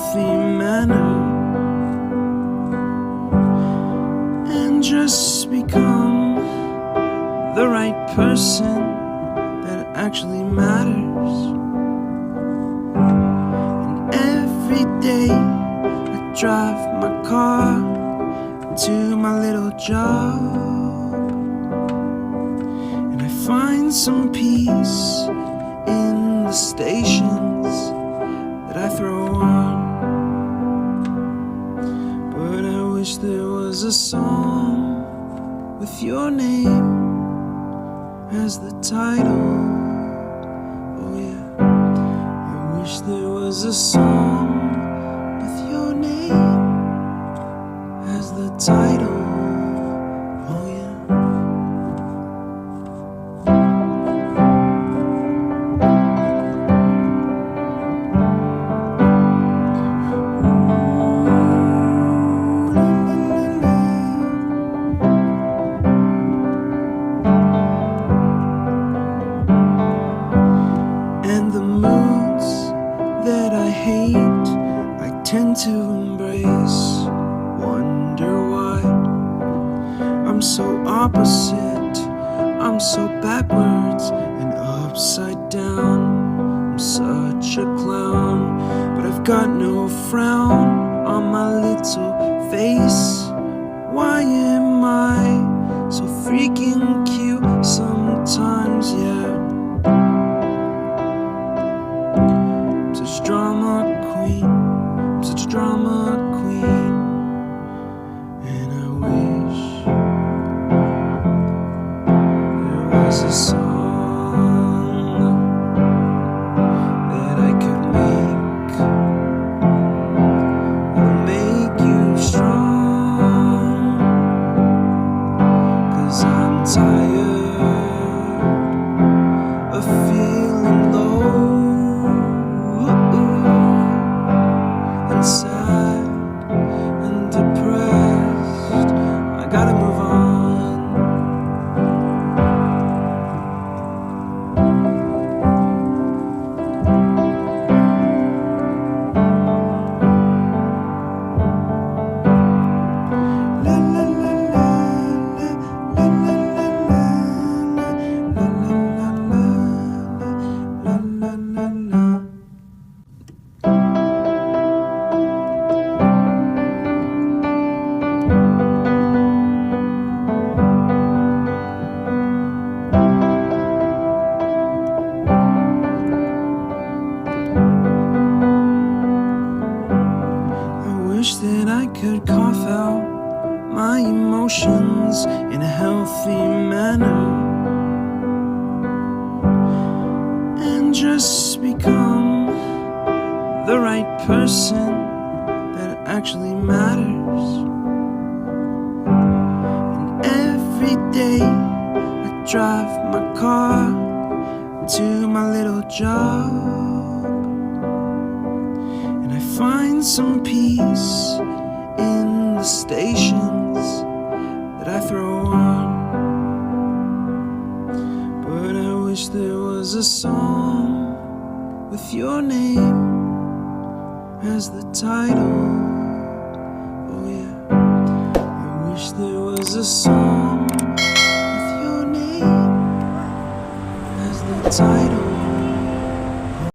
healthy manner and just become the right person that actually matters. And every day I drive my car to my little job, and I find some peace in the stations that I throw on. But I wish there was a song with your name as the title. Oh yeah, I wish there was a song with your name as the title. Oh yeah. And the moods that I hate, I tend to embrace. Wonder why I'm so opposite, I'm so backwards and upside down. I'm such a clown, but I've got no frown on my little face. Why am I so freaking cute sometimes, yeah? I'm such a drama queen, I'm such a drama queen. And I wish there was a song that I could make that'll make you strong. 'Cause I'm tired of feeling low and sad and depressed. I gotta move on. La la la la la la la la la la la. I wish that I could cough out my emotions in a healthy manner and just become the right person that actually matters. And every day I drive my car to my little job, and I find some peace in the stations that I throw on. But I wish there was a song with your name as the title. Oh yeah, I wish there was a song with your name as the title.